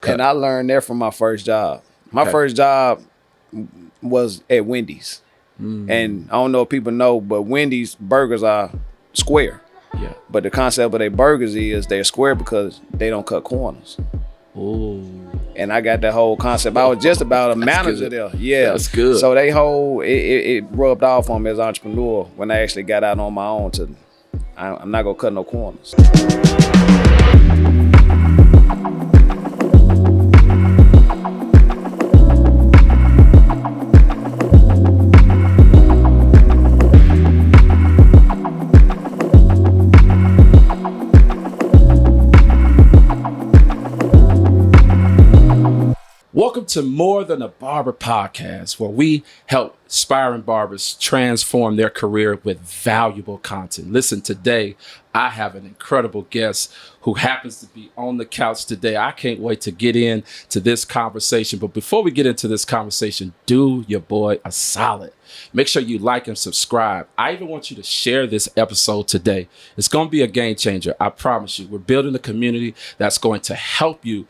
And I learned that from my first job. My first job was at Wendy's. And I don't know if people know, but Wendy's burgers are square. Yeah. But the concept of their burgers is they're square because they don't cut corners. Ooh. And I got that whole concept. I was just about a manager there. Yeah. That's good. So they whole, it rubbed off on me as an entrepreneur when I actually got out on my own to, I'm not going to cut no corners. Welcome to More Than a Barber podcast, where we help aspiring barbers transform their career with valuable content. Listen, today I have an incredible guest who happens to be on the couch today. I can't wait to get into this conversation. But before we get into this conversation, do your boy a solid. Make sure you like and subscribe. I even want you to share this episode today. It's going to be a game changer. I promise you. We're building a community that's going to help you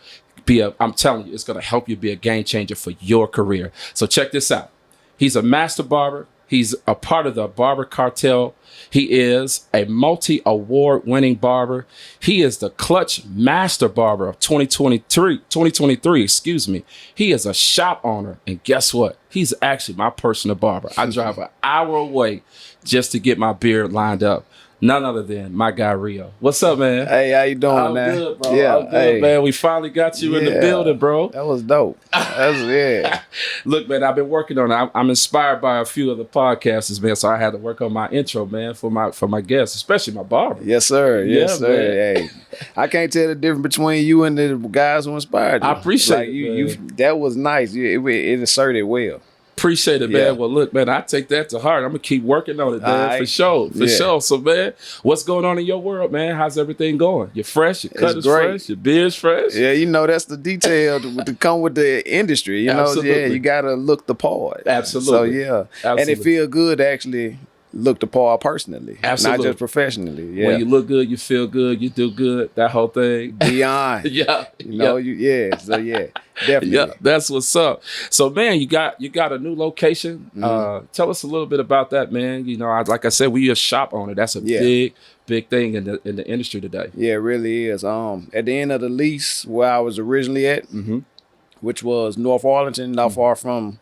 I'm telling you, it's going to help you be a game changer for your career. So check this out. He's a master barber. He's a part of the Barber Cartel. He is a multi-award winning barber. He is the Clutch Master Barber of 2023, excuse me. He is a shop owner. And guess what? He's actually my personal barber. I drive an hour away just to get my beard lined up. None other than my guy, Rio. What's up, man? Hey, how you doing, I'm man? Good, bro. Yeah, I'm good, man. We finally got you in the building, bro. That was dope. Yeah. Look, man, I've been working on it. I'm inspired by a few of the podcasters, man, so I had to work on my intro, man, for my guests, especially my barber. Yes, sir. Yes, Yeah, sir. man. Hey, I can't tell the difference between you and the guys who inspired you. I appreciate it, you. That was nice. It asserted well. Appreciate it, man. Yeah. Well, look, man, I take that to heart. I'm gonna keep working on it, man, for sure, for sure. So, man, what's going on in your world, man? How's everything going? You're fresh. Your cut is fresh. Your beard's fresh. Yeah, you know that's the detail to come with the industry. You know, Absolutely. yeah, you gotta look the part. Absolutely. So yeah, Absolutely. and it feel good to actually look the part personally, Absolutely. not just professionally. Yeah, When you look good, you feel good, you do good. That whole thing. beyond. Yeah. You know, So yeah, definitely. Yeah, that's what's up. So, man, you got a new location. Tell us a little bit about that, man. You know, like I said, we a shop owner. That's a big thing in the industry today. Yeah, it really is. At the end of the lease where I was originally at, which was North Arlington, not far from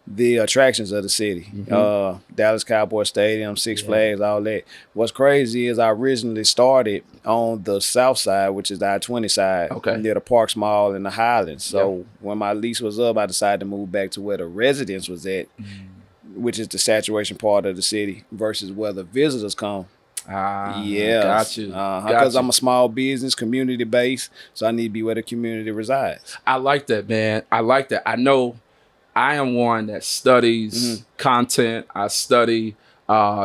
the attractions of the city, Dallas Cowboy Stadium, Six Flags, all that. What's crazy is I originally started on the south side, which is the I-20 side, near the Parks Mall and the Highlands. So when my lease was up, I decided to move back to where the residence was at, which is the saturation part of the city versus where the visitors come. Got you. Because I'm a small business, community based, so I need to be where the community resides. I like that, man. I like that. I know I am one that studies content. I study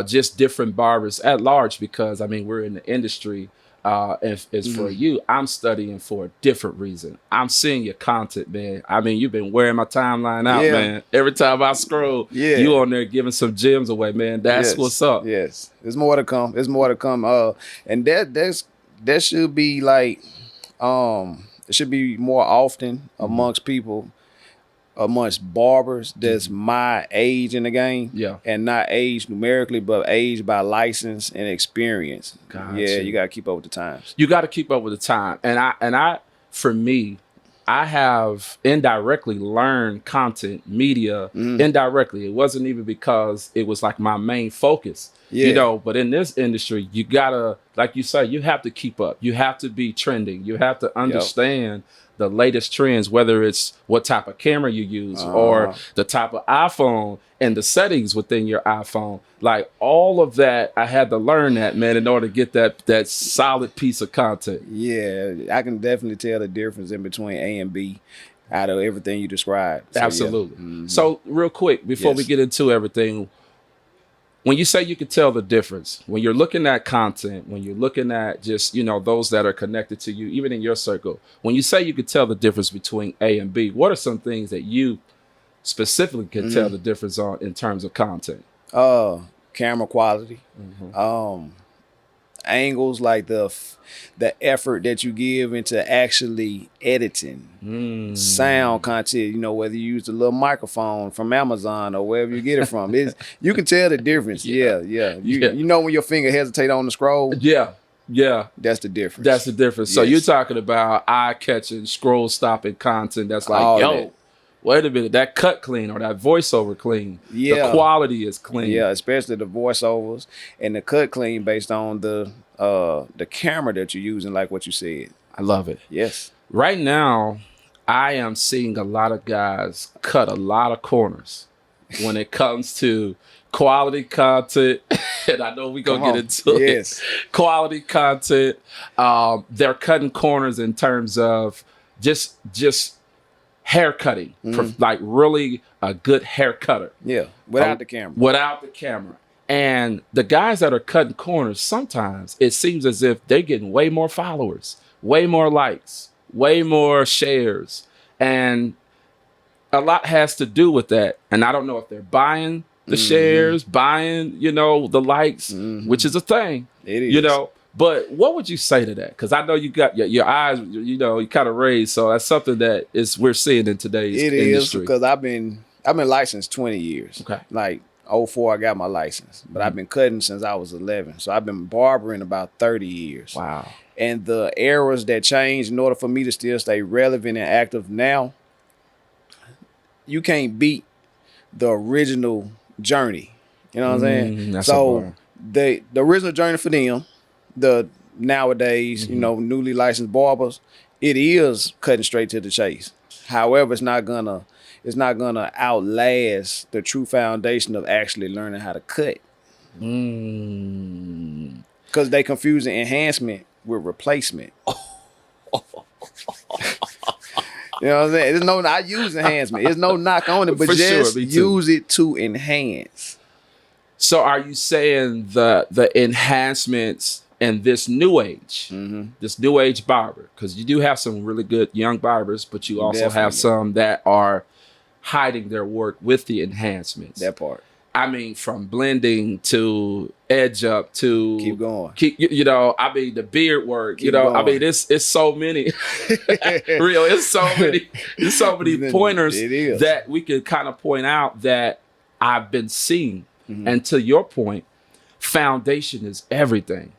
just different barbers at large because, I mean, we're in the industry. And it's for you. I'm studying for a different reason. I'm seeing your content, man. I mean, you've been wearing my timeline out, man. Every time I scroll, you on there giving some gems away, man. That's what's up. Yes. There's more to come. And that should be like, it should be more often amongst people, amongst barbers that's my age in the game, and not age numerically, but age by license and experience. You got to keep up with the times. You got to keep up with the time, and I, for me, I have indirectly learned content media indirectly. It wasn't even because it was like my main focus, you know. But in this industry, you gotta, like you say, you have to keep up. You have to be trending. You have to understand the latest trends, whether it's what type of camera you use or the type of iPhone and the settings within your iPhone. Like all of that, I had to learn that, man, in order to get that solid piece of content. Yeah, I can definitely tell the difference in between A and B out of everything you described. So, absolutely. So real quick, before we get into everything, when you say you can tell the difference, when you're looking at content, when you're looking at just, you know, those that are connected to you, even in your circle, when you say you can tell the difference between A and B, what are some things that you specifically can tell the difference on in terms of content? Camera quality, angles, like the effort that you give into actually editing sound content. Whether you use the little microphone from Amazon or wherever you get it from, you can tell the difference. Yeah. You know when your finger hesitate on the scroll. Yeah. That's the difference. That's the difference. Yes. So you're talking about eye-catching, scroll-stopping content that's like, yo, wait a minute, that cut clean or that voiceover clean. Yeah. The quality is clean. Yeah, especially the voiceovers and the cut clean based on the camera that you're using, like what you said. I love it. Yes. Right now, I am seeing a lot of guys cut a lot of corners when it comes to quality content. And I know we're going to get into it. Quality content. They're cutting corners in terms of just hair cutting, like really a good hair cutter. Yeah, without the camera. Without the camera. And the guys that are cutting corners, sometimes it seems as if they're getting way more followers, way more likes, way more shares. And a lot has to do with that. And I don't know if they're buying the shares, buying, the likes, which is a thing. It is. But what would you say to that? Because I know you got your eyes, you kind of raised. So that's something that we're seeing in today's industry. It is, because I've been licensed 20 years. Okay. Like 04, I got my license, but I've been cutting since I was 11. So I've been barbering about 30 years. Wow. And the eras that changed in order for me to still stay relevant and active now, you can't beat the original journey. You know what I'm saying? So the original journey for them, the nowadays, newly licensed barbers, it is cutting straight to the chase. However, it's not gonna outlast the true foundation of actually learning how to cut. Because they confuse the enhancement with replacement. You know what I'm saying? I use enhancement. There's no knock on it, but just use it to enhance. So are you saying the enhancements in this new age, this new age barber, because you do have some really good young barbers, but you also have some that are hiding their work with the enhancements. That part. I mean, from blending to edge up to keep going. The beard work. I mean, it's so many. It's so many pointers that we can kind of point out that I've been seeing. And to your point, foundation is everything.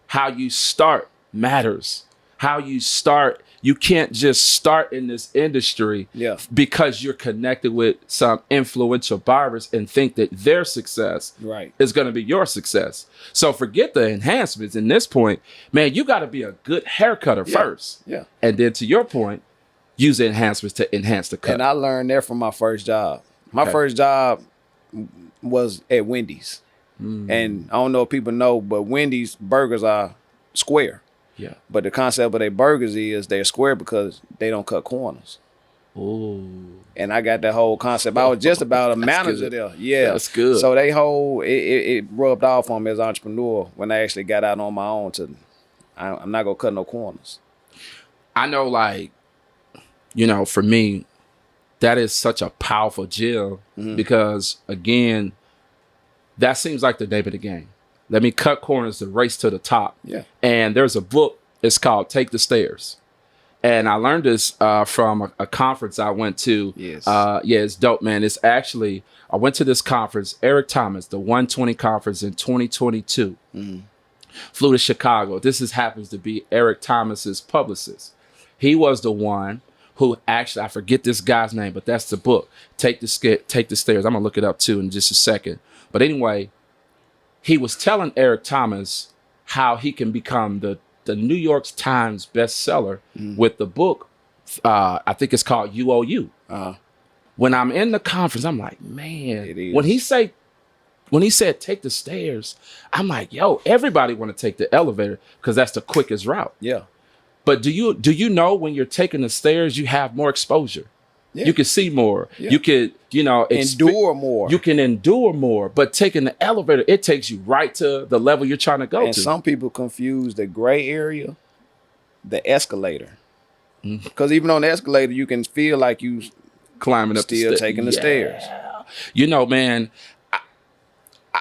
How you start matters. How you start. You can't just start in this industry because you're connected with some influential barbers and think that their success is going to be your success. So forget the enhancements. In this point, man, you got to be a good hair cutter first. Yeah. And then to your point, use the enhancements to enhance the cut. And I learned that from my first job. My first job was at Wendy's. And I don't know if people know, but Wendy's burgers are square. Yeah. But the concept of their burgers is they're square because they don't cut corners. Ooh. And I got that whole concept. I was just about a manager there. Yeah. That's good. So they whole, it rubbed off on me as an entrepreneur when I actually got out on my own I'm not going to cut no corners. I know, for me, that is such a powerful gym because, again, that seems like the name of the game. Let me cut corners, the race to the top. Yeah. And there's a book, it's called Take the Stairs. And I learned this from a conference I went to. Yes. It's dope, man. It's actually, I went to this conference, Eric Thomas, the 120 conference in 2022. Flew to Chicago. This happens to be Eric Thomas's publicist. He was the one who actually, I forget this guy's name, but that's the book, Take the Stairs. I'm going to look it up too in just a second. But anyway, he was telling Eric Thomas how he can become the New York Times bestseller with the book. I think it's called UOU. When I'm in the conference, I'm like, man, when he said take the stairs, I'm like, yo, everybody want to take the elevator because that's the quickest route. Yeah. But do you know when you're taking the stairs, you have more exposure? Yeah. You can see more. Yeah. You could, endure more. You can endure more. But taking the elevator, it takes you right to the level you're trying to go to. And some people confuse the gray area, the escalator. Because even on the escalator, you can feel like you climbing up still taking the stairs. Man,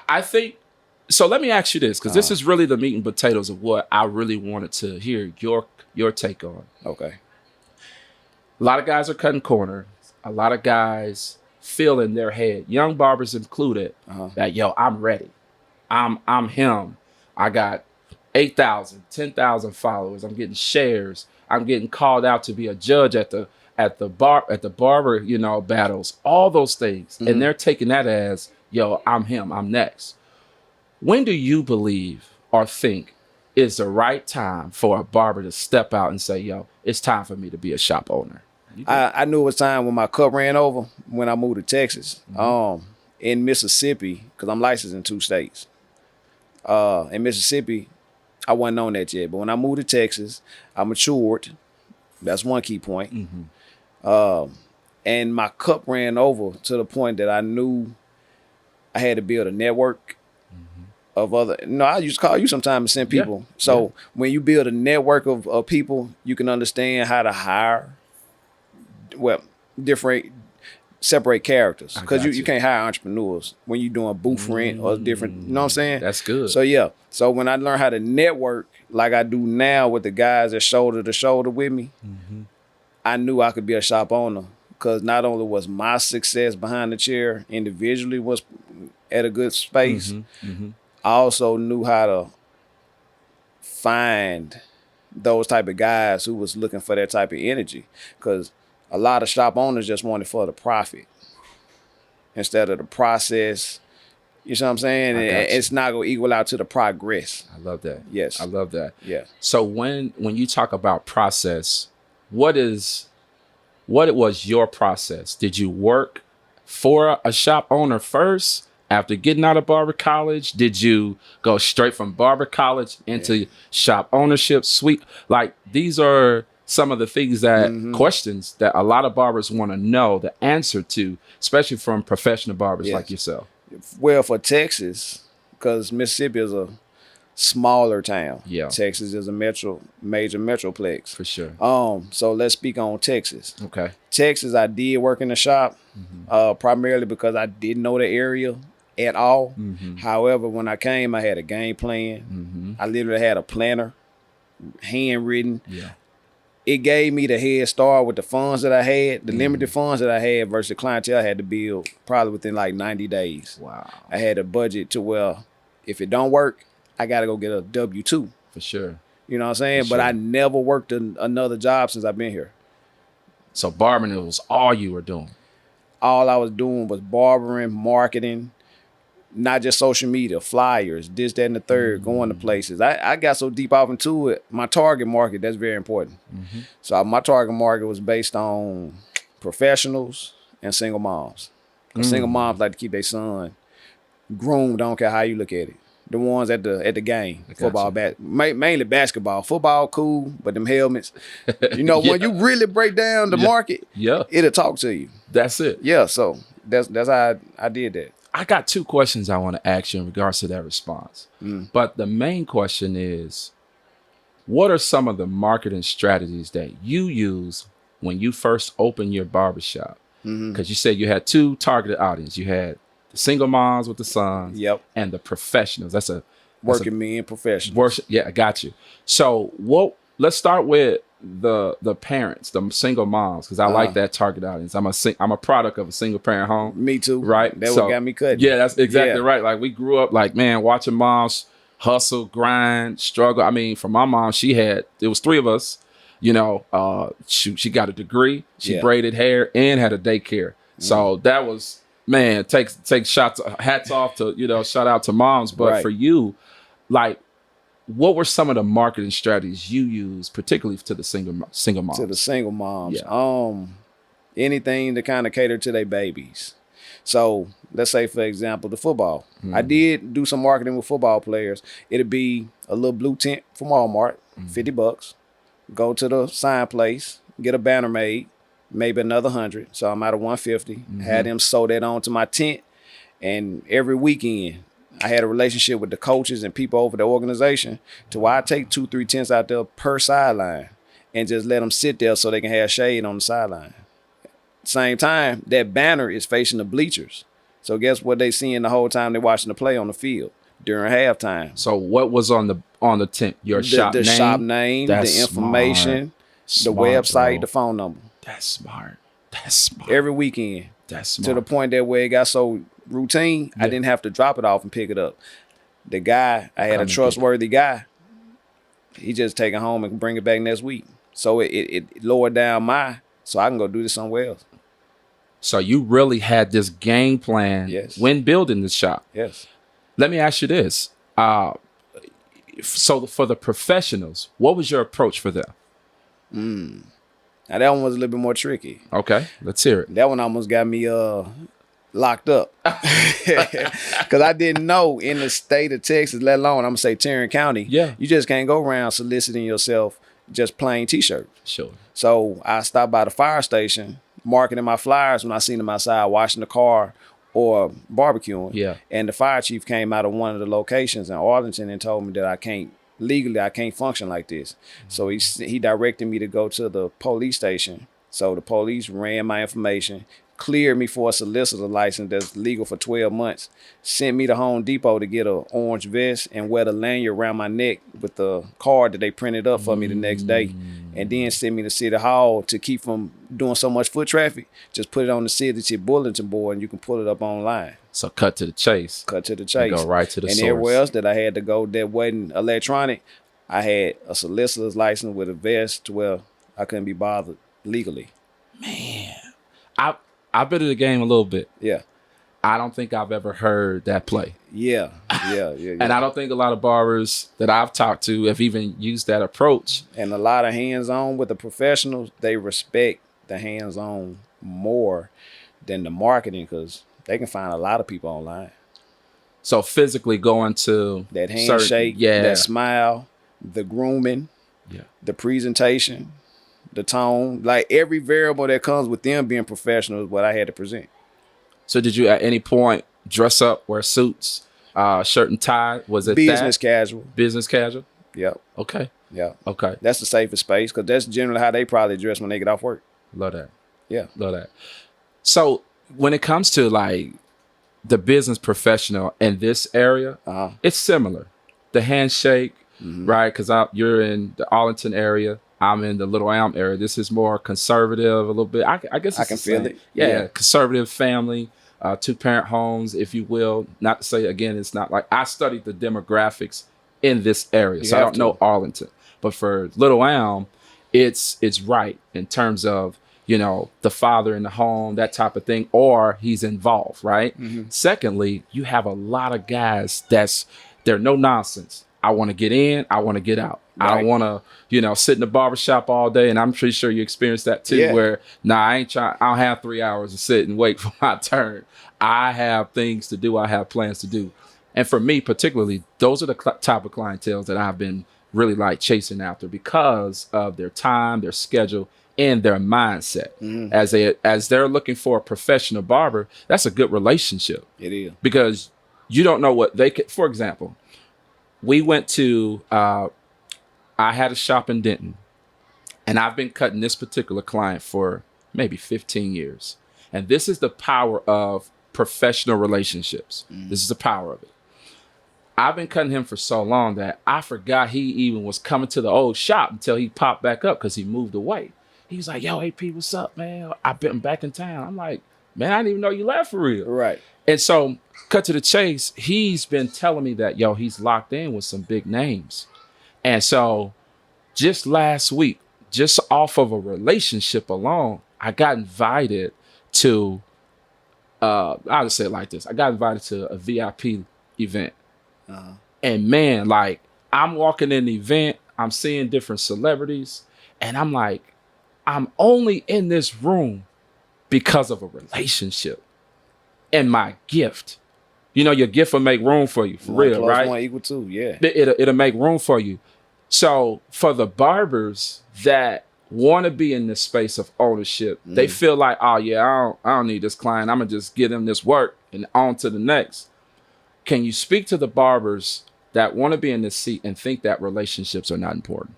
I think So let me ask you this, because this is really the meat and potatoes of what I really wanted to hear your take on. Okay. A lot of guys are cutting corners. A lot of guys feel in their head, young barbers included, that, yo, I'm ready. I'm him. I got 8,000, 10,000 followers. I'm getting shares. I'm getting called out to be a judge at the barber, battles, all those things. And they're taking that as, yo, I'm him. I'm next. When do you believe or think is the right time for a barber to step out and say, yo, it's time for me to be a shop owner? I knew it was time when my cup ran over when I moved to Texas. In Mississippi, because I'm licensed in 2 states. In Mississippi, I wasn't on that yet. But when I moved to Texas, I matured. That's one key point. And my cup ran over to the point that I knew I had to build a network of other. I used to call you sometimes and send people. When you build a network of people, you can understand how to hire, separate characters. Because you can't hire entrepreneurs when you're doing booth rent or different, you know what I'm saying? That's good. So when I learned how to network like I do now with the guys that shoulder to shoulder with me, I knew I could be a shop owner. Because not only was my success behind the chair individually was at a good space, I also knew how to find those type of guys who was looking for that type of energy. Because a lot of shop owners just wanted for the profit instead of the process. You know what I'm saying? It's not going to equal out to the progress. I love that. Yes. I love that. Yeah. So when you talk about process, what was your process? Did you work for a shop owner first after getting out of Barber College? Did you go straight from Barber College into shop ownership suite? Like, these are some of the things that questions that a lot of barbers want to know the answer to, especially from professional barbers like yourself. Well, for Texas, because Mississippi is a smaller town. Yeah. Texas is a major metroplex. For sure. So let's speak on Texas. Okay. Texas, I did work in the shop, primarily because I didn't know the area at all. However, when I came, I had a game plan. I literally had a planner, handwritten. Yeah. It gave me the head start with the funds that I had, the limited funds that I had versus the clientele I had to build probably within like 90 days. Wow. I had a budget to where if it don't work, I got to go get a W-2. For sure. You know what I'm saying? But I never worked another job since I've been here. So barbering was all you were doing? All I was doing was barbering, marketing, not just social media, flyers, this, that, and the third, going to places. I got so deep off into it. My target market, that's very important. So my target market was based on professionals and single moms. Single moms like to keep their son groomed, don't care how you look at it. The ones at the game, football, mainly basketball. Football, cool, but them helmets. When you really break down the market, it'll talk to you. That's it. Yeah, so that's how I did that. I got 2 questions I want to ask you in regards to that response. But the main question is, what are some of the marketing strategies that you use when you first opened your barbershop? Because you said you had 2 targeted audience. You had the single moms with the sons, and the professionals. That's working men professionals. I got you. So let's start with the parents, the single moms, because I like that target audience. I'm a product of a single parent home. Me too. Right. That what got me cut. Yeah, that's exactly right. Like, we grew up like, man, watching moms hustle, grind, struggle. I mean, for my mom, it was 3 of us. She got a degree, she braided hair and had a daycare. So that was, man, take shots, hats off to, shout out to moms. But for you, like, what were some of the marketing strategies you used, particularly to the single moms? To the single moms. Yeah. Anything to kind of cater to their babies. So let's say, for example, the football. I did do some marketing with football players. It'd be a little blue tent from Walmart, $50. Go to the sign place, get a banner made, maybe another 100. So I'm out of 150. Had them sew that onto my tent. And every weekend, I had a relationship with the coaches and people over the organization to where I take 2-3 tents out there per sideline and just let them sit there so they can have shade on the sideline. Same time, that banner is facing the bleachers. So guess what they seeing the whole time they're watching the play on the field? during halftime. So what was on the tent? Your shop The name? shop name, That's the information, smart, the website, bro. the phone number. That's smart. That's smart. Every weekend. That's smart. To the point that where it got so routine, I didn't have to drop it off and pick it up. The guy, I had a trustworthy guy. He just take it home and bring it back next week. So it lowered down so I can go do this somewhere else. So you really had this game plan when building the shop. Yes. Let me ask you this. So for the professionals, what was your approach for them? Now that one was a little bit more tricky. Okay, let's hear it. That one almost got me locked up. Because I didn't know in the state of Texas, let alone, I'm going to say Tarrant County, you just can't go around soliciting yourself just plain T-shirts. Sure. So I stopped by the fire station, marketing my flyers when I seen them outside washing the car or barbecuing. Yeah. And the fire chief came out of one of the locations in Arlington and told me that I can't function like this. So he directed me to go to the police station. So the police ran my information, cleared me for a solicitor license that's legal for 12 months, sent me to Home Depot to get an orange vest and wear the lanyard around my neck with the card that they printed up for me the next day, and then sent me to City Hall to keep from doing so much foot traffic. Just put it on the city bulletin board and you can pull it up online. So cut to the chase. Cut to the chase. Go right to the source. And everywhere else that I had to go that wasn't electronic, I had a solicitor's license with a vest to where I couldn't be bothered legally. Man, I've been in the game a little bit. Yeah. I don't think I've ever heard that play. Yeah. And I don't think a lot of barbers that I've talked to have even used that approach. And a lot of hands-on with the professionals, they respect the hands-on more than the marketing because they can find a lot of people online. So physically going to that handshake, that smile, the grooming, the presentation, the tone, like every variable that comes with them being professional is what I had to present. So did you at any point dress up, wear suits, shirt and tie? Was it business casual? Business casual? Yep. Okay. Yeah. Okay. That's the safest space because that's generally how they probably dress when they get off work. Love that. Yeah. Love that. So when it comes to like the business professional in this area, it's similar. The handshake, right? Because you're in the Arlington area. I'm in the Little Elm area. This is more conservative a little bit. I guess I can feel it. Yeah, conservative family, 2-parent homes, if you will. Not to say, again, it's not like I studied the demographics in this area. So I don't know Arlington. But for Little Elm, it's right in terms of, the father in the home, that type of thing, or he's involved, right? Secondly, you have a lot of guys they're no nonsense. I want to get in, I want to get out. Right. I don't want to, sit in the barbershop all day. And I'm pretty sure you experienced that too, where, I don't have 3 hours to sit and wait for my turn. I have things to do. I have plans to do. And for me, particularly, those are the type of clientele that I've been really like chasing after because of their time, their schedule, and their mindset. As they're looking for a professional barber, that's a good relationship. It is. Because you don't know what they could, for example, we went to, I had a shop in Denton, and I've been cutting this particular client for maybe 15 years. And this is the power of professional relationships. This is the power of it. I've been cutting him for so long that I forgot he even was coming to the old shop until he popped back up because he moved away. He was like, yo, AP, what's up, man? I've been back in town. I'm like, man, I didn't even know you left for real. Right. And so, cut to the chase, he's been telling me that, he's locked in with some big names. And so, just last week, just off of a relationship alone, I got invited to, I'll just say it like this. I got invited to a VIP event. And man, like, I'm walking in the event, I'm seeing different celebrities, and I'm like, I'm only in this room because of a relationship and my gift. Your gift will make room for you, for real, right? 1 + 1 = 2, yeah. It'll make room for you. So for the barbers that want to be in this space of ownership, they feel like, oh yeah, I don't need this client. I'm gonna just get him this work and on to the next. Can you speak to the barbers that want to be in this seat and think that relationships are not important?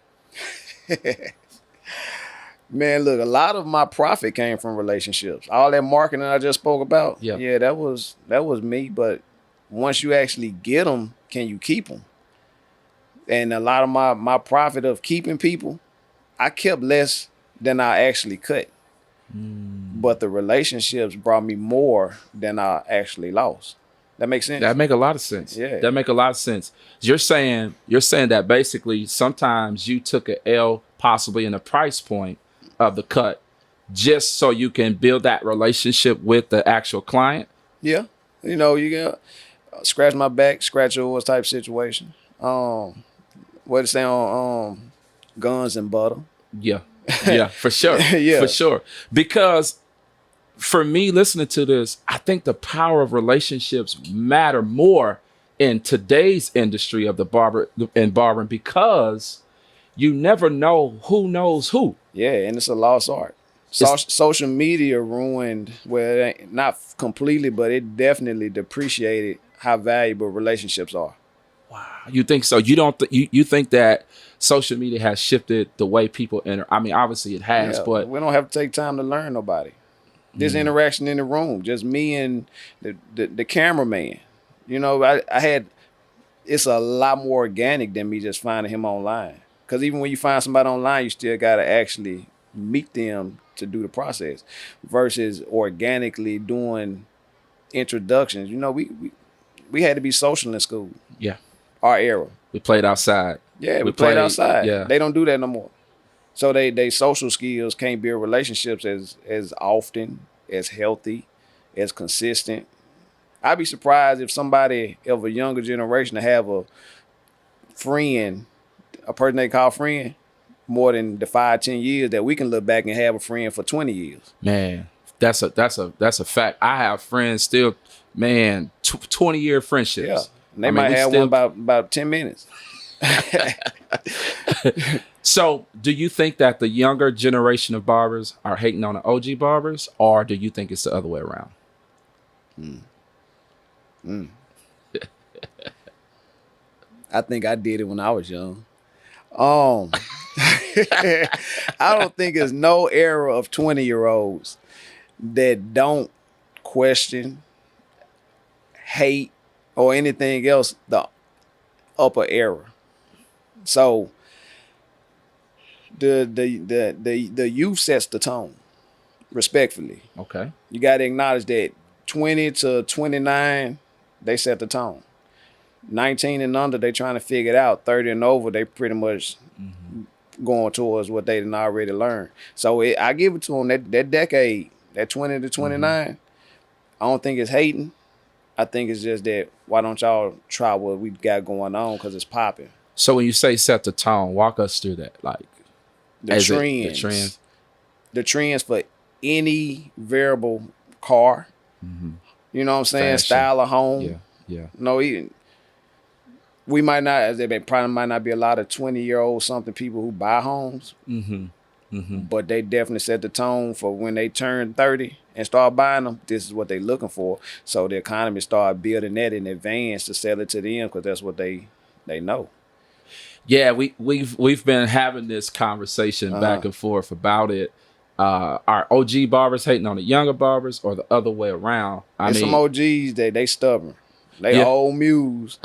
Man, look, a lot of my profit came from relationships. All that marketing I just spoke about, that was me. But once you actually get them, can you keep them? And a lot of my profit of keeping people, I kept less than I actually cut. But the relationships brought me more than I actually lost. That makes sense? That make a lot of sense. Yeah. That make a lot of sense. You're saying that basically sometimes you took an L possibly in the price point of the cut just so you can build that relationship with the actual client. Yeah. You know, you got scratch my back, scratch yours type situation. What it say on Guns and Butter? Yeah. Yeah, for sure. Yeah. For sure. Because for me, listening to this, I think the power of relationships matter more in today's industry of the barbering because you never know who knows who. Yeah, and it's a lost art. Social media ruined, well, it ain't, not completely, but it definitely depreciated how valuable relationships are. Wow, you think so? You don't? You think that social media has shifted the way people enter? I mean, obviously it has, Yeah, but we don't have to take time to learn nobody. This interaction in the room, just me and the cameraman. You know, I had, it's a lot more organic than me just finding him online. Because even when you find somebody online, you still got to actually meet them to do the process versus organically doing introductions. You know, we had to be social in school. yeah, Our era. we played outside. Yeah, we played outside. Yeah, They don't do that no more. So they social skills can't build relationships as often, as healthy, as consistent. I'd be surprised if somebody of a younger generation to have a friend, a person they call friend, more than the 5-10 years that we can look back and have a friend for 20 years. man, that's a fact. I have friends still, man, 20-year friendships. Yeah, and they might have one about 10 minutes. So, do you think that the younger generation of barbers are hating on the OG barbers, or do you think it's the other way around? I think I did it when I was young. I don't think there's no era of 20-year-olds that don't question, hate, or anything else the upper era. So the youth sets the tone, respectfully. Okay. You got to acknowledge that 20 to 29, they set the tone. 19 and under, they trying to figure it out. 30 and over, they pretty much going towards what they didn't already learn. So I give it to them, that decade, that 20 to 29, I don't think it's hating. I think it's just that, why don't y'all try what we got going on, because it's popping. So when you say set the tone, walk us through that. Like The trends for any variable car. You know what I'm saying? Fashion. Style of home. Yeah. No, even we might not, as they probably might not be a lot of 20-year-old something people who buy homes. But they definitely set the tone for when they turn 30 and start buying them. This is what they're looking for. So the economy start building that in advance to sell it to them, because that's what they know. Yeah, we've been having this conversation back and forth about it. Are OG barbers hating on the younger barbers, or the other way around? I mean, some OGs, they stubborn. They old mules.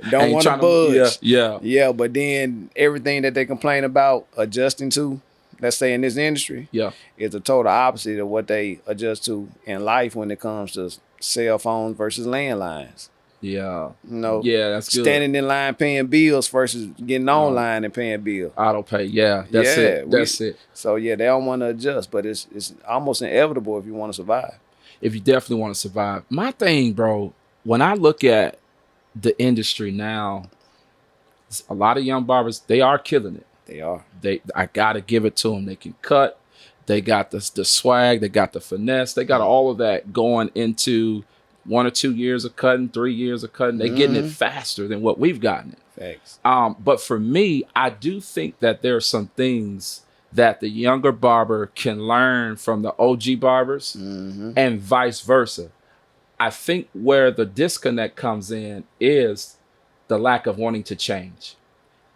Don't want to budge. Yeah, but then everything that they complain about adjusting to, let's say in this industry, is the total opposite of what they adjust to in life when it comes to cell phones versus landlines. Yeah. You know, that's good. Standing in line paying bills versus getting online and paying bills. Auto pay. Yeah, that's it. That's it. So they don't want to adjust, but it's almost inevitable if you want to survive. If you definitely want to survive. My thing, bro, when I look at the industry now, a lot of young barbers, they are killing it. They are. I gotta give it to them. They can cut. They got the swag. They got the finesse. They got all of that going into 1 or 2 years of cutting, 3 years of cutting. They're getting it faster than what we've gotten it. Thanks. But for me, I do think that there are some things that the younger barber can learn from the OG barbers and vice versa. I think where the disconnect comes in is the lack of wanting to change.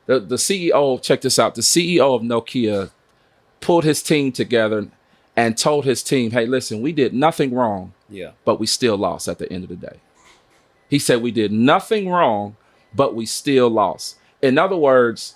The CEO, check this out, the CEO of Nokia pulled his team together and told his team, hey, listen, we did nothing wrong, but we still lost at the end of the day. He said we did nothing wrong, but we still lost. In other words,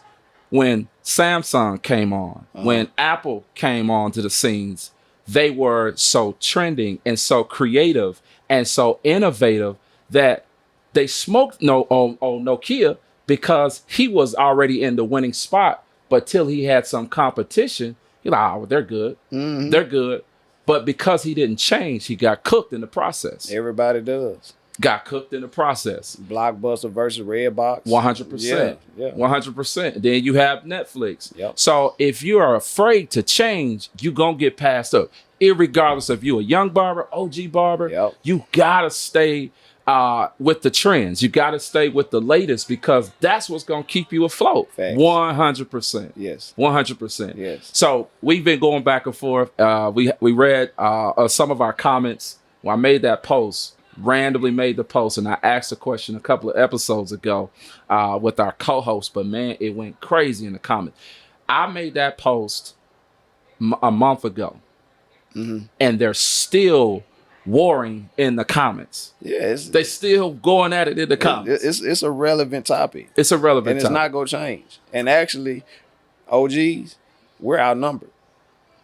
when Samsung came on, when Apple came on to the scenes, they were so trending and so creative and so innovative that they smoked on Nokia because he was already in the winning spot. But till he had some competition, he's like, oh, they're good. They're good. But because he didn't change, he got cooked in the process. Everybody does. Got cooked in the process. Blockbuster versus Redbox. 100%. Yeah. 100%. Then you have Netflix. Yep. So if you are afraid to change, you're going to get passed up. Irregardless of you a young barber, OG barber, Yep. you got to stay with the trends. You got to stay with the latest because that's what's going to keep you afloat. Facts. 100%. Yes. 100%. Yes. So we've been going back and forth. We read some of our comments. When I made that post, randomly made the post, and I asked a question a couple of episodes ago with our co-host, but man, it went crazy in the comments. I made that post a month ago, and they're still warring in the comments. Yeah, they still going at it in the comments. It's a relevant topic. It's a relevant and it's topic. not going to change. And actually, OGs, we're outnumbered.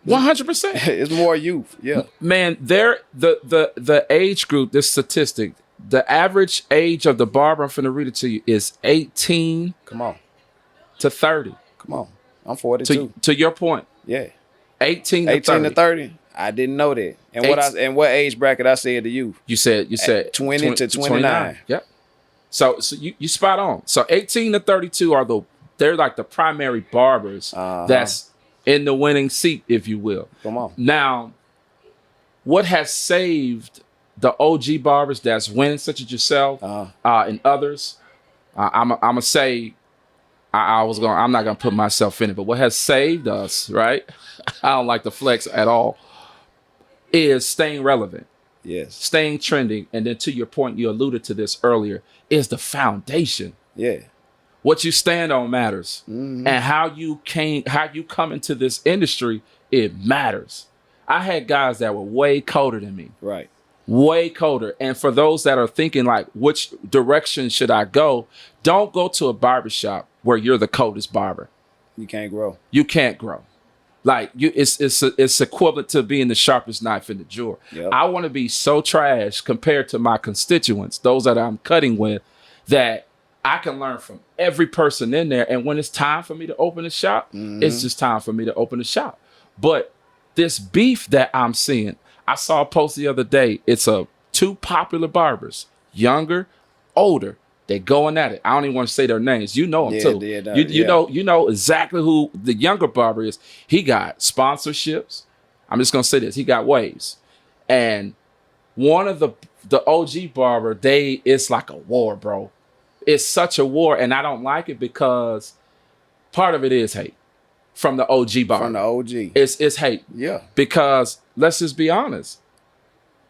100%. It's more youth. Yeah. Man, the age group, this statistic, the average age of the barber, I'm finna read it to you, is 18 Come on. to 30. Come on. I'm 42. To your point. Yeah. 18 to 30. 18 to 30. I didn't know that. And what age bracket I said to you? You said 20 to 29. Yep. So you spot on. So 18 to 32 they're like the primary barbers that's in the winning seat, if you will. Come on. Now, what has saved the OG barbers that's winning, such as yourself and others, I'm gonna say, I'm not gonna put myself in it, but what has saved us, right? I don't like to flex at all, is staying relevant. Yes. Staying trending, and then to your point, you alluded to this earlier, is the foundation. Yeah. What you stand on matters, and how you come into this industry, it matters. I had guys that were way colder than me, Right. way colder. And for those that are thinking like, which direction should I go? Don't go to a barbershop where you're the coldest barber. You can't grow. You can't grow. Like it's equivalent to being the sharpest knife in the drawer. Yep. I want to be so trash compared to my constituents, those that I'm cutting with, that I can learn from every person in there. And when it's time for me to open a shop, it's just time for me to open a shop. But this beef that I'm seeing, I saw a post the other day. It's two popular barbers, younger, older. They going at it. I don't even want to say their names. You know them too. You know exactly who the younger barber is. He got sponsorships. I'm just gonna say this. He got waves. And one of the OG barber, it's like a war, bro. It's such a war, and I don't like it because part of it is hate from the OG barber. From the OG. It's hate. Yeah. Because let's just be honest.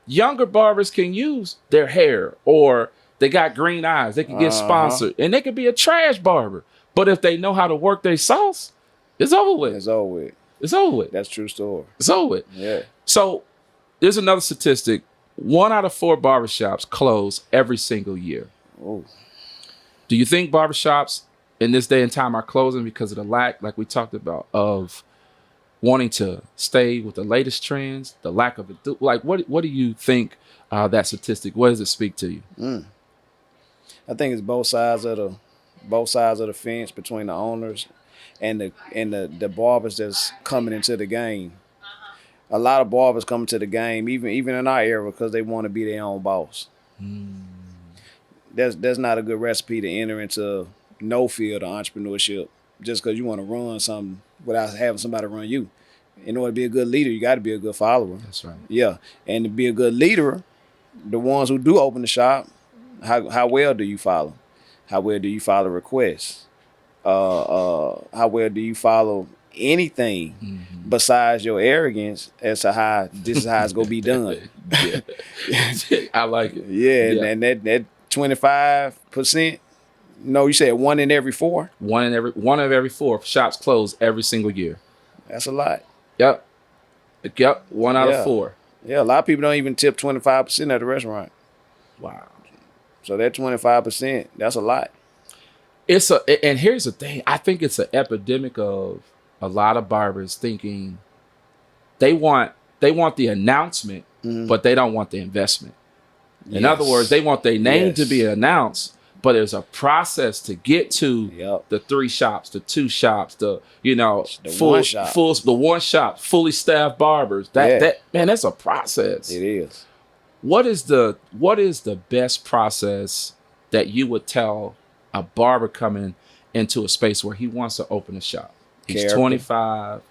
Younger barbers can use their hair, or they got green eyes. They can get sponsored, and they could be a trash barber. But if they know how to work their sauce, it's over with. It's over with. It's over with. That's true story. It's over with. Yeah. So there's another statistic. 1 out of 4 barbershops close every single year. Oh. Do you think barbershops in this day and time are closing because of the lack, like we talked about, of wanting to stay with the latest trends, the lack of it? Like, what do you think that statistic, what does it speak to you? I think it's both sides of the fence between the owners and the barbers that's coming into the game. A lot of barbers come to the game, even in our era, because they want to be their own boss. That's not a good recipe to enter into no field of entrepreneurship just because you want to run something without having somebody run you. In order to be a good leader, you got to be a good follower. That's right. Yeah, and to be a good leader, the ones who do open the shop, how well do you follow? How well do you follow requests? How well do you follow anything besides your arrogance as to how this is how it's gonna be done? I like it. Yeah. And that 25%. No, you said 1 in every 4. One of every 4 shops close every single year. That's a lot. Yep. 1 out of 4. Yeah, a lot of people don't even tip 25% at the restaurant. Wow. So that 25%, that's a lot. And here's the thing. I think it's an epidemic of a lot of barbers thinking they want the announcement, but they don't want the investment. In other words, they want their name to be announced, but there's a process to get to the 3 shops, the 2 shops, the one shop, fully staffed barbers. That man, that's a process. It is. What is the best process that you would tell a barber coming into a space where he wants to open a shop? He's 25.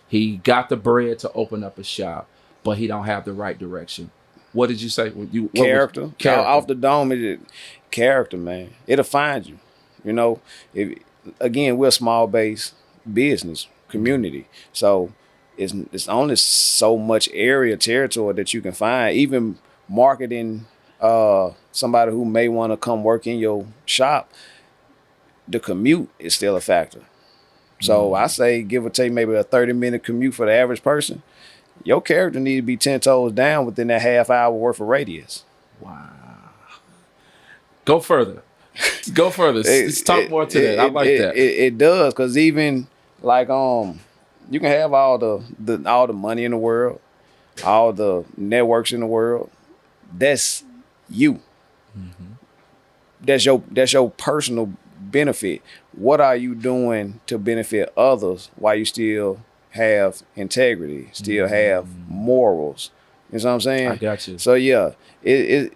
He got the bread to open up a shop, but he don't have the right direction. What did you say? Character. Off the dome, character, man. It'll find you. You know, again, we're a small base business community, so it's only so much territory that you can find. Even marketing somebody who may want to come work in your shop, the commute is still a factor. So I say give or take maybe a 30-minute commute for the average person. Your character need to be 10 toes down within that half hour worth of radius. Wow. Go further. Let's talk more to that. I like that. It does, because even like you can have all the money in the world, all the networks in the world. That's you. That's your personal benefit. What are you doing to benefit others while you still have integrity, still have morals? You know what I'm saying? I got you. So yeah, it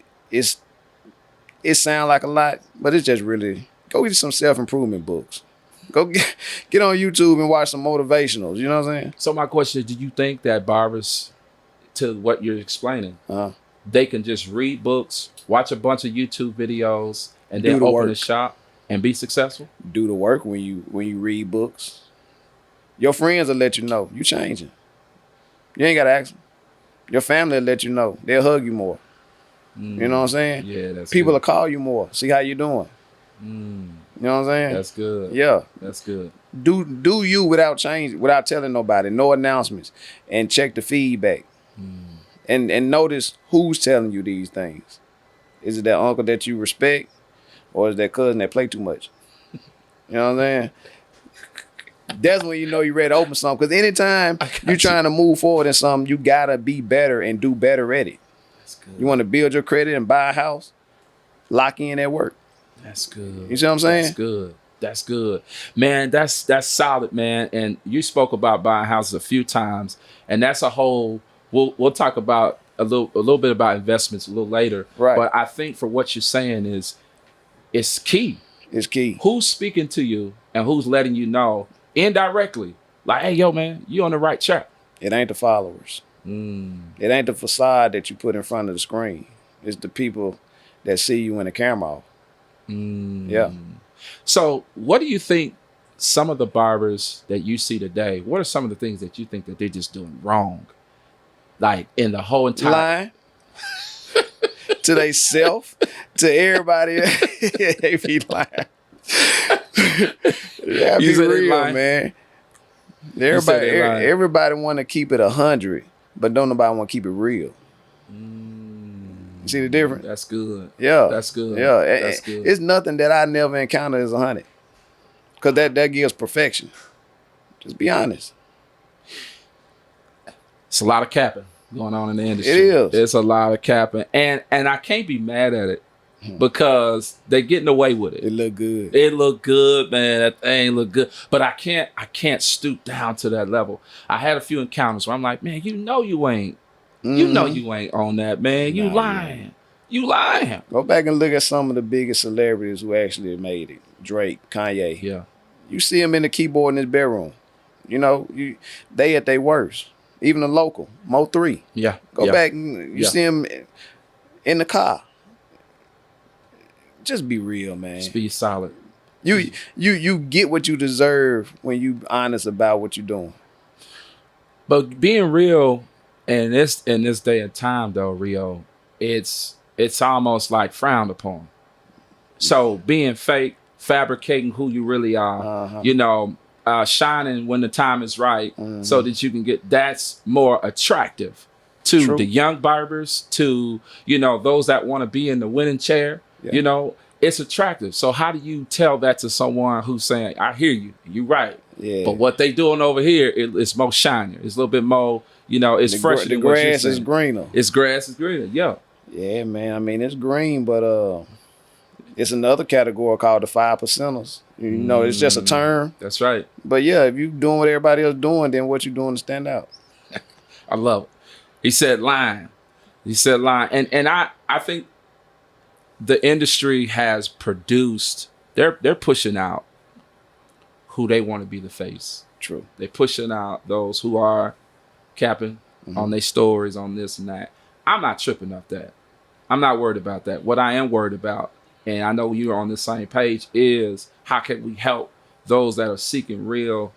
sounds like a lot, but it's just really, go get some self-improvement books. Go get on YouTube and watch some motivationals. You know what I'm saying? So my question is, do you think that barbers, to what you're explaining, they can just read books, watch a bunch of YouTube videos, and then open a shop and be successful? Do the work when you read books. Your friends will let you know you changing. You ain't got to ask them. Your family will let you know. They'll hug you more. You know what I'm saying? Yeah, that's People good. will call you more. See how you doing. You know what I'm saying? That's good. Yeah. That's good. Do you without telling nobody, no announcements, and check the feedback. And notice who's telling you these things. Is it that uncle that you respect, or is that cousin that play too much? You know what I'm saying? That's when you know you're ready to open something. Because anytime you're trying to move forward in something, you got to be better and do better at it. That's good. You want to build your credit and buy a house, lock in at work. That's good. You see what I'm saying? That's good. That's good. Man, that's solid, man. And you spoke about buying houses a few times. And that's a whole, we'll talk about a little bit about investments a little later. Right. But I think for what you're saying is, it's key. It's key. Who's speaking to you and who's letting you know indirectly, like, hey, yo, man, you on the right track. It ain't the followers. It ain't the facade that you put in front of the screen. It's the people that see you in the camera. Yeah. So what do you think some of the barbers that you see today, what are some of the things that you think that they're just doing wrong? Like in the whole entire... Lying. To they self, to everybody. They be lying. Yeah, be real, man. Everybody want to keep it 100, but don't nobody want to keep it real. You see the difference? That's good. Yeah, that's good. Yeah, that's good. It's nothing that I never encountered as 100, because that gives perfection. Just be honest. It's a lot of capping going on in the industry. It is. It's a lot of capping, and I can't be mad at it. Because they're getting away with it. It look good. It look good, man. That thing look good. But I can't stoop down to that level. I had a few encounters where I'm like, man, you know you ain't on that, man. You lying. Man. You lying. Go back and look at some of the biggest celebrities who actually made it. Drake, Kanye. Yeah. You see them in the keyboard in his bedroom. You know, they at their worst. Even the local, Mo3. Yeah. Go back and you see him in the car. Just be real, man. Just be solid. You get what you deserve when you honest about what you're doing. But being real in this day and time, though, Rio, it's almost like frowned upon. So being fake, fabricating who you really are, shining when the time is right, so that you can get, that's more attractive to the young barbers, to those that want to be in the winning chair. You know, it's attractive. So how do you tell that to someone who's saying, I hear you, you're right. Yeah. But what they doing over here, it's more shinier. It's a little bit more, you know, it's fresher The than what you're grass saying. is greener. It's grass is greener, yeah. Yeah, man. I mean, it's green, but it's another category called the 5%ers. You know, it's just a term. That's right. But yeah, if you doing what everybody else doing, then what you doing to stand out? I love it. He said line. And I think the industry has produced, they're pushing out who they want to be the face. True. They're pushing out those who are capping on their stories, on this and that. I'm not tripping off that. I'm not worried about that. What I am worried about, and I know you're on the same page, is how can we help those that are seeking real,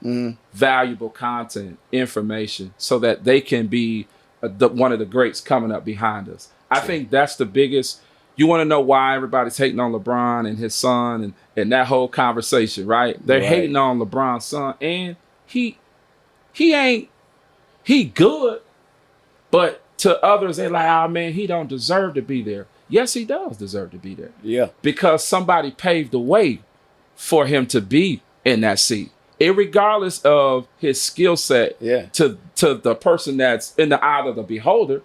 valuable content, information, so that they can be one of the greats coming up behind us. I think that's the biggest. You want to know why everybody's hating on LeBron and his son and that whole conversation, right? They're hating on LeBron's son, and he good, but to others, they're like, oh man, he don't deserve to be there. Yes, he does deserve to be there. Yeah. Because somebody paved the way for him to be in that seat. Irregardless of his skill set to the person that's in the eye of the beholder,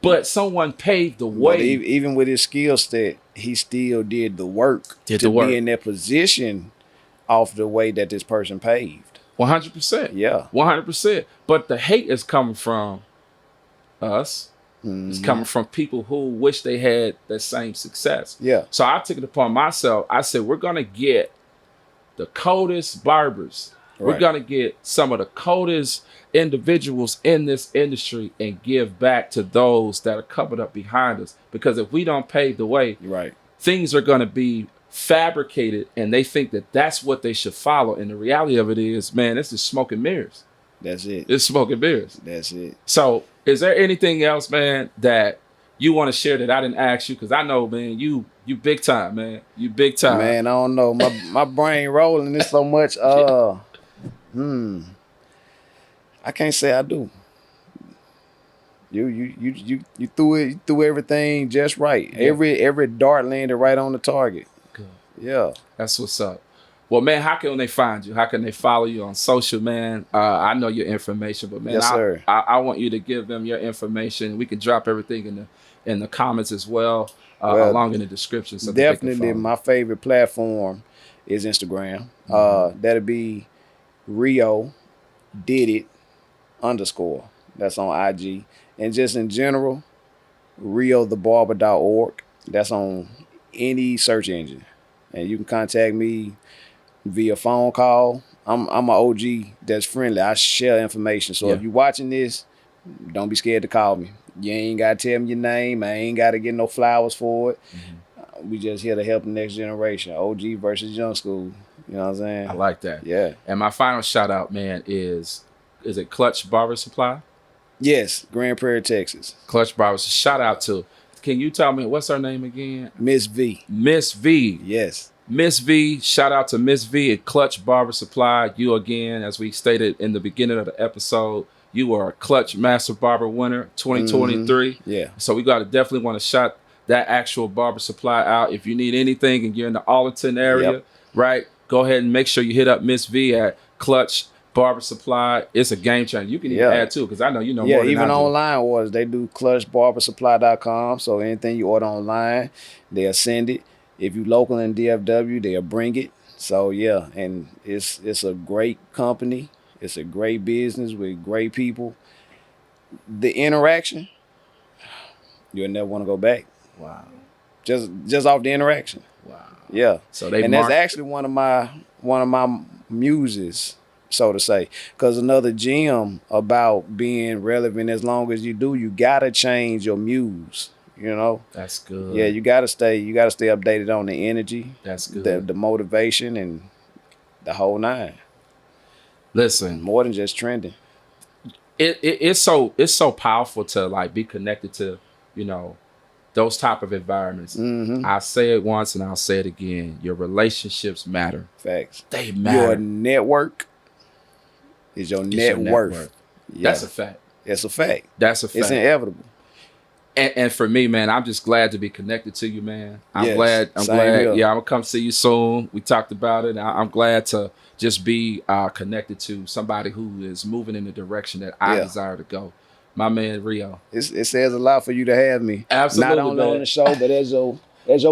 but someone paved the way. But even with his skill set, he still did the work be in that position off the way that this person paved. 100%. Yeah. 100%. But the hate is coming from us. It's coming from people who wish they had that same success. Yeah. So I took it upon myself. I said, we're going to get the coldest barbers. We're going to get some of the coldest individuals in this industry and give back to those that are coming up behind us. Because if we don't pave the way, things are going to be fabricated, and they think that that's what they should follow. And the reality of it is, man, this is smoke and mirrors. That's it. It's smoke and mirrors. That's it. So is there anything else, man, that you want to share that I didn't ask you? Because I know, man, you big time, man. You big time. Man, I don't know. My brain rolling this so much. I can't say I do. You threw it. You threw everything just right. Yeah. Every dart landed right on the target. Good. Yeah. That's what's up. Well, man, how can they find you? How can they follow you on social, man? I know your information, but man, yes, sir. I want you to give them your information. We can drop everything in the comments as well, along in the description. So definitely, my favorite platform is Instagram. That'll be Rio Did It _ That's on IG, and just in general, RioTheBarber.org. That's on any search engine, and you can contact me via phone call. I'm an OG that's friendly. I share information. So if you're watching this, don't be scared to call me. You ain't got to tell me your name. I ain't got to get no flowers for it. We just here to help the next generation. OG versus young school. You know what I'm saying? I like that. Yeah. And my final shout out, man, is it Clutch Barber Supply? Yes, Grand Prairie, Texas. Clutch Barber. Shout out to, can you tell me, what's her name again? Miss V. Miss V. Yes. Miss V, shout out to Miss V at Clutch Barber Supply. You again, as we stated in the beginning of the episode, you are a Clutch Master Barber winner 2023. Yeah. So we got to definitely want to shout that actual barber supply out. If you need anything and you're in the Arlington area, right, go ahead and make sure you hit up Miss V at Clutch Barber Supply. It's a game changer. You can even add too, because I know you know more than I do. Even online orders, they do clutchbarbersupply.com. So anything you order online, they'll send it. If you local in DFW, they'll bring it. So yeah, and it's a great company. It's a great business with great people. The interaction, you'll never want to go back. Wow. Just off the interaction. Wow. Yeah. So that's actually one of my muses, so to say. Because another gem about being relevant as long as you do, you gotta change your muse. You know, that's good. Yeah, you gotta stay updated on the energy. That's good. The motivation and the whole nine. Listen, more than just trending. It's so powerful to like be connected to, you know, those type of environments. I say it once and I'll say it again. Your relationships matter. Facts. They matter. Your network is your net worth. Yeah. That's a fact. It's a fact. That's a fact. It's inevitable. And for me, man, I'm just glad to be connected to you, man. I'm Yes, glad. I'm same glad. here. Yeah, I'm gonna come see you soon. We talked about it. I'm glad to just be connected to somebody who is moving in the direction that I Yeah. desire to go. My man Rio. It says a lot for you to have me. Absolutely, Not only man. on the show, but as your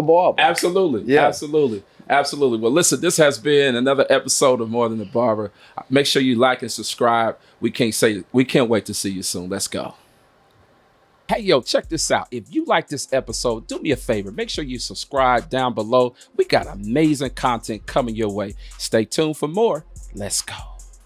barber. Absolutely. Yeah. Absolutely. Absolutely. Well, listen, this has been another episode of More Than a Barber. Make sure you like and subscribe. We can't wait to see you soon. Let's go. Hey, yo, check this out. If you like this episode, do me a favor. Make sure you subscribe down below. We got amazing content coming your way. Stay tuned for more. Let's go.